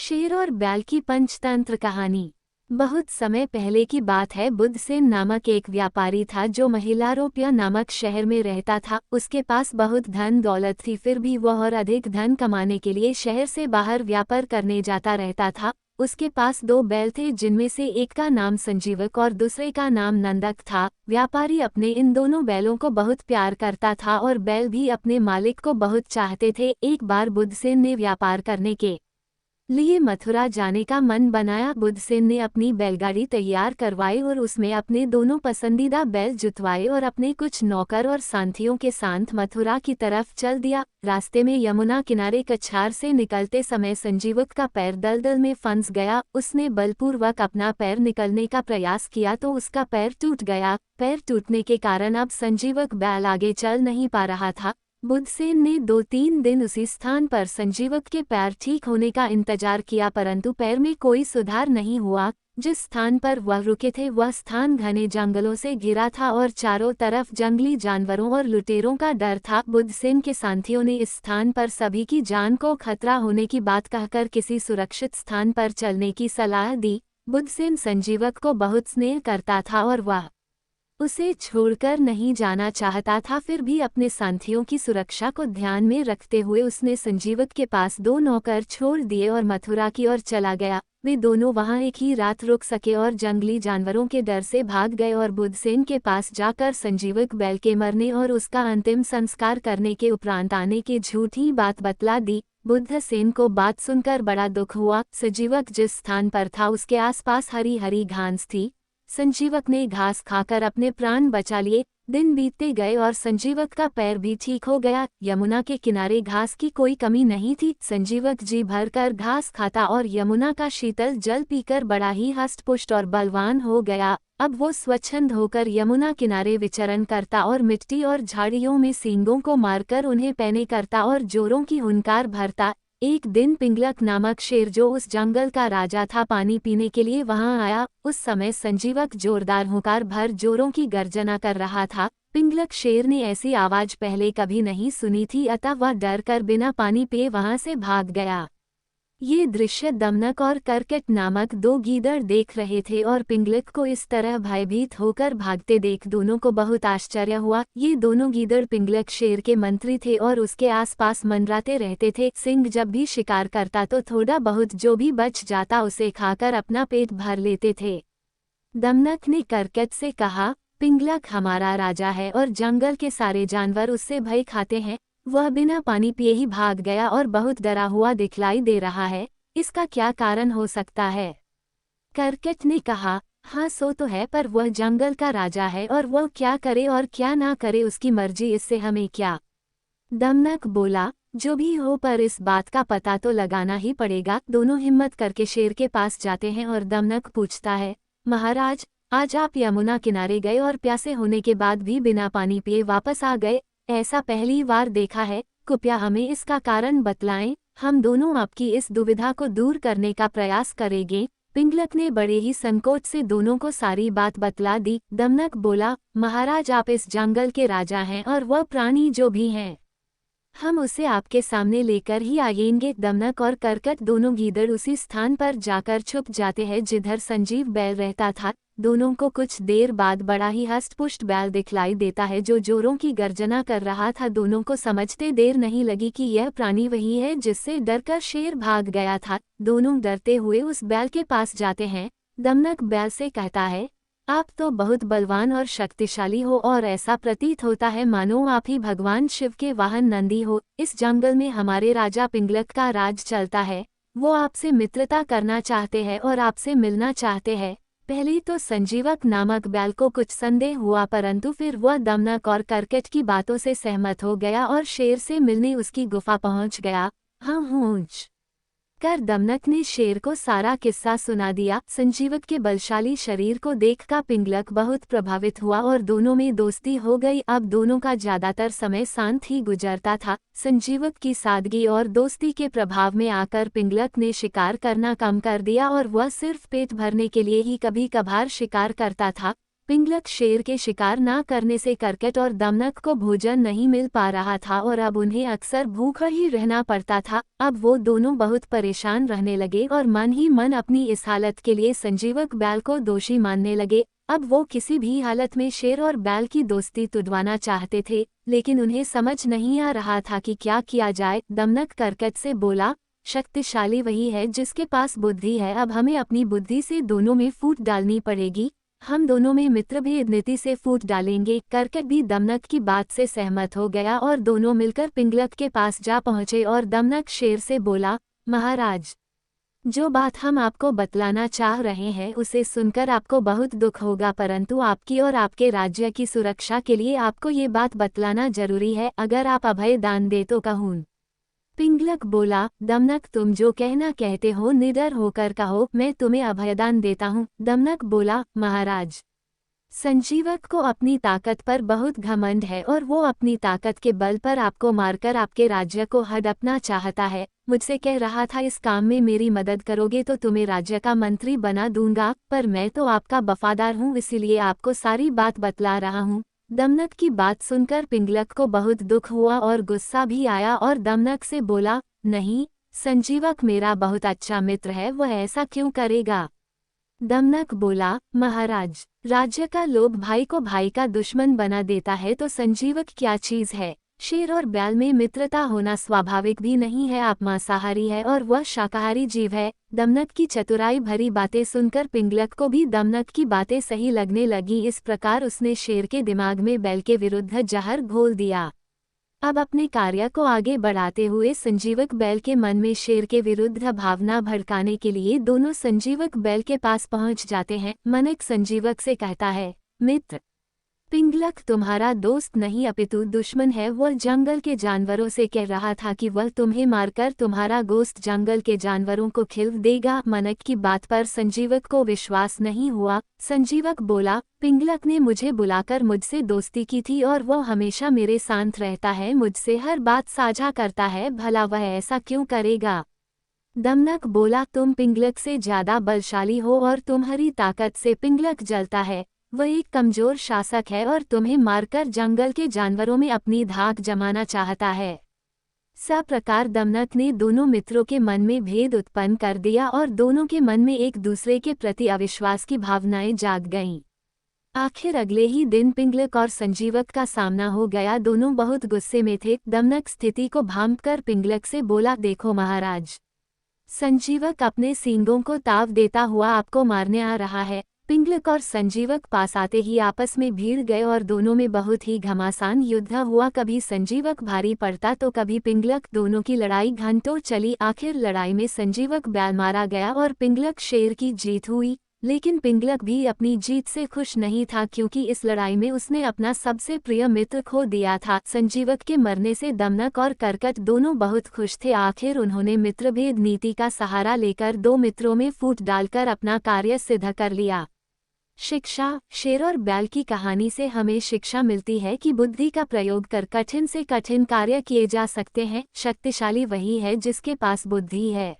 शेर और बैल की पंचतंत्र कहानी। बहुत समय पहले की बात है। बुद्धसेन नामक एक व्यापारी था जो महिलारोप्य नामक शहर में रहता था। उसके पास बहुत धन दौलत थी, फिर भी वह और अधिक धन कमाने के लिए शहर से बाहर व्यापार करने जाता रहता था। उसके पास 2 बैल थे, जिनमें से एक का नाम संजीवक और दूसरे का नाम नंदक था। व्यापारी अपने इन दोनों बैलों को बहुत प्यार करता था और बैल भी अपने मालिक को बहुत चाहते थे। एक बार बुद्धसेन ने व्यापार करने के लिए मथुरा जाने का मन बनाया। बुद्धसेन ने अपनी बैलगाड़ी तैयार करवाई और उसमें अपने दोनों पसंदीदा बैल जुतवाए और अपने कुछ नौकर और साथियों के साथ मथुरा की तरफ चल दिया। रास्ते में यमुना किनारे कछार से निकलते समय संजीवक का पैर दलदल में फंस गया। उसने बलपूर्वक अपना पैर निकलने का प्रयास किया तो उसका पैर टूट गया। पैर टूटने के कारण अब संजीवक बैल आगे चल नहीं पा रहा था। बुद्धसेन ने 2-3 दिन उसी स्थान पर संजीवक के पैर ठीक होने का इंतजार किया, परंतु पैर में कोई सुधार नहीं हुआ। जिस स्थान पर वह रुके थे वह स्थान घने जंगलों से घिरा था और चारों तरफ जंगली जानवरों और लुटेरों का डर था। बुद्धसेन के साथियों ने इस स्थान पर सभी की जान को खतरा होने की बात कहकर किसी सुरक्षित स्थान पर चलने की सलाह दी। बुद्धसेन संजीवक को बहुत स्नेह करता था और वह उसे छोड़कर नहीं जाना चाहता था। फिर भी अपने साथियों की सुरक्षा को ध्यान में रखते हुए उसने संजीवक के पास 2 नौकर छोड़ दिए और मथुरा की ओर चला गया। वे दोनों वहां एक ही रात रुक सके और जंगली जानवरों के डर से भाग गए और बुद्धसेन के पास जाकर संजीवक बैल के मरने और उसका अंतिम संस्कार करने के उपरांत आने की झूठी बात बतला दी। बुद्धसेन को बात सुनकर बड़ा दुख हुआ। संजीवक जिस स्थान पर था उसके आसपास हरी हरी घास थी। संजीवक ने घास खाकर अपने प्राण बचा लिए। दिन बीतते गए और संजीवक का पैर भी ठीक हो गया। यमुना के किनारे घास की कोई कमी नहीं थी। संजीवक जी भरकर घास खाता और यमुना का शीतल जल पीकर बड़ा ही हष्टपुष्ट और बलवान हो गया। अब वो स्वच्छंद होकर यमुना किनारे विचरण करता और मिट्टी और झाड़ियों में सींगों को मारकर उन्हें पैने करता और जोरों की हुंकार भरता। एक दिन पिंगलक नामक शेर, जो उस जंगल का राजा था, पानी पीने के लिए वहां आया। उस समय संजीवक जोरदार हुंकार भर जोरों की गर्जना कर रहा था। पिंगलक शेर ने ऐसी आवाज पहले कभी नहीं सुनी थी, अतः वह डर कर बिना पानी पिए वहां से भाग गया। ये दृश्य दमनक और करकट नामक 2 गीदड़ देख रहे थे और पिंगलक को इस तरह भयभीत होकर भागते देख दोनों को बहुत आश्चर्य हुआ। ये दोनों गीदड़ पिंगलक शेर के मंत्री थे और उसके आसपास मंडराते रहते थे। सिंह जब भी शिकार करता तो थोड़ा बहुत जो भी बच जाता उसे खाकर अपना पेट भर लेते थे। दमनक ने करकट से कहा, पिंगलक हमारा राजा है और जंगल के सारे जानवर उससे भय खाते हैं। वह बिना पानी पिए ही भाग गया और बहुत डरा हुआ दिखलाई दे रहा है। इसका क्या कारण हो सकता है? करकट ने कहा, हाँ सो तो है, पर वह जंगल का राजा है और वह क्या करे और क्या ना करे उसकी मर्जी, इससे हमें क्या। दमनक बोला, जो भी हो, पर इस बात का पता तो लगाना ही पड़ेगा। दोनों हिम्मत करके शेर के पास जाते हैं और दमनक पूछता है, महाराज, आज आप यमुना किनारे गए और प्यासे होने के बाद भी बिना पानी पिए वापस आ गए। ऐसा पहली बार देखा है। कृपया हमें इसका कारण बतलाएं। हम दोनों आपकी इस दुविधा को दूर करने का प्रयास करेंगे। पिंगलक ने बड़े ही संकोच से दोनों को सारी बात बतला दी। दमनक बोला, महाराज, आप इस जंगल के राजा हैं और वह प्राणी जो भी हैं, हम उसे आपके सामने लेकर ही आएंगे। दमनक और करकट दोनों गीदड़ उसी स्थान पर जाकर छुप जाते हैं जिधर संजीव बैल रहता था। दोनों को कुछ देर बाद बड़ा ही हष्टपुष्ट बैल दिखलाई देता है जो जोरों की गर्जना कर रहा था। दोनों को समझते देर नहीं लगी कि यह प्राणी वही है जिससे डरकर शेर भाग गया था। दोनों डरते हुए उस बैल के पास जाते हैं। दमनक बैल से कहता है, आप तो बहुत बलवान और शक्तिशाली हो और ऐसा प्रतीत होता है मानो आप ही भगवान शिव के वाहन नंदी हो। इस जंगल में हमारे राजा पिंगलक का राज चलता है। वो आपसे मित्रता करना चाहते हैं और आपसे मिलना चाहते हैं। पहले तो संजीवक नामक बैल को कुछ संदेह हुआ, परंतु फिर वह दमनक और करकट की बातों से सहमत हो गया और शेर से मिलने उसकी गुफा पहुंच गया। हाँ हूँच कर दमनक ने शेर को सारा किस्सा सुना दिया। संजीवक के बलशाली शरीर को देखकर पिंगलक बहुत प्रभावित हुआ और दोनों में दोस्ती हो गई। अब दोनों का ज्यादातर समय शांत ही गुजरता था। संजीवक की सादगी और दोस्ती के प्रभाव में आकर पिंगलक ने शिकार करना कम कर दिया और वह सिर्फ पेट भरने के लिए ही कभी कभार शिकार करता था। पिंगलक शेर के शिकार ना करने से करकट और दमनक को भोजन नहीं मिल पा रहा था और अब उन्हें अक्सर भूखा ही रहना पड़ता था। अब वो दोनों बहुत परेशान रहने लगे और मन ही मन अपनी इस हालत के लिए संजीवक बैल को दोषी मानने लगे। अब वो किसी भी हालत में शेर और बैल की दोस्ती तुड़वाना चाहते थे, लेकिन उन्हें समझ नहीं आ रहा था कि क्या किया जाए। दमनक करकट से बोला, शक्तिशाली वही है जिसके पास बुद्धि है, अब हमें अपनी बुद्धि से दोनों में फूट डालनी पड़ेगी। हम दोनों में मित्रभेद नीति से फूट डालेंगे। करकट भी दमनक की बात से सहमत हो गया और दोनों मिलकर पिंगलक के पास जा पहुंचे और दमनक शेर से बोला, महाराज, जो बात हम आपको बतलाना चाह रहे हैं उसे सुनकर आपको बहुत दुख होगा, परंतु आपकी और आपके राज्य की सुरक्षा के लिए आपको ये बात बतलाना जरूरी है। अगर आप अभय दान दे तो कहूँ। पिंगलक बोला, दमनक तुम जो कहना कहते हो निडर होकर कहो, मैं तुम्हें अभयदान देता हूँ। दमनक बोला, महाराज, संजीवक को अपनी ताकत पर बहुत घमंड है और वो अपनी ताकत के बल पर आपको मारकर आपके राज्य को हड़पना चाहता है। मुझसे कह रहा था इस काम में मेरी मदद करोगे तो तुम्हें राज्य का मंत्री बना दूंगा, पर मैं तो आपका वफादार हूँ, इसीलिए आपको सारी बात बतला रहा हूँ। दमनक की बात सुनकर पिंगलक को बहुत दुख हुआ और गुस्सा भी आया और दमनक से बोला, नहीं, संजीवक मेरा बहुत अच्छा मित्र है, वह ऐसा क्यों करेगा। दमनक बोला, महाराज, राज्य का लोभ भाई को भाई का दुश्मन बना देता है तो संजीवक क्या चीज है। शेर और बैल में मित्रता होना स्वाभाविक भी नहीं है, आप मांसाहारी है और वह शाकाहारी जीव है। दमनक की चतुराई भरी बातें सुनकर पिंगलक को भी दमनक की बातें सही लगने लगी। इस प्रकार उसने शेर के दिमाग में बैल के विरुद्ध जहर घोल दिया। अब अपने कार्य को आगे बढ़ाते हुए संजीवक बैल के मन में शेर के विरुद्ध भावना भड़काने के लिए दोनों संजीवक बैल के पास पहुंच जाते हैं। मनक संजीवक से कहता है, मित्र, पिंगलक तुम्हारा दोस्त नहीं अपितु दुश्मन है। वह जंगल के जानवरों से कह रहा था कि वह तुम्हें मारकर तुम्हारा गोश्त जंगल के जानवरों को खिलवा देगा। मनक की बात पर संजीवक को विश्वास नहीं हुआ। संजीवक बोला, पिंगलक ने मुझे बुलाकर मुझसे दोस्ती की थी और वह हमेशा मेरे साथ रहता है, मुझसे हर बात साझा करता है, भला वह ऐसा क्यों करेगा। दमनक बोला, तुम पिंगलक से ज्यादा बलशाली हो और तुम्हारी ताकत से पिंगलक जलता है। वह एक कमजोर शासक है और तुम्हें मारकर जंगल के जानवरों में अपनी धाक जमाना चाहता है। सब प्रकार दमनक ने दोनों मित्रों के मन में भेद उत्पन्न कर दिया और दोनों के मन में एक दूसरे के प्रति अविश्वास की भावनाएं जाग गईं। आखिर अगले ही दिन पिंगलक और संजीवक का सामना हो गया। दोनों बहुत गुस्से में थे। दमनक स्थिति को भांपकर पिंगलक से बोला, देखो महाराज, संजीवक अपने सींगों को ताव देता हुआ आपको मारने आ रहा है। पिंगलक और संजीवक पास आते ही आपस में भिड़ गए और दोनों में बहुत ही घमासान युद्ध हुआ। कभी संजीवक भारी पड़ता तो कभी पिंगलक। दोनों की लड़ाई घंटों चली। आखिर लड़ाई में संजीवक बैल मारा गया और पिंगलक शेर की जीत हुई। लेकिन पिंगलक भी अपनी जीत से खुश नहीं था, क्योंकि इस लड़ाई में उसने अपना सबसे प्रिय मित्र खो दिया था। संजीवक के मरने से दमनक और करकट दोनों बहुत खुश थे। आखिर उन्होंने मित्रभेद नीति का सहारा लेकर दो मित्रों में फूट डालकर अपना कार्य सिद्ध कर लिया। शिक्षा। शेर और बैल की कहानी से हमें शिक्षा मिलती है कि बुद्धि का प्रयोग कर कठिन से कठिन कार्य किए जा सकते हैं। शक्तिशाली वही है जिसके पास बुद्धि है।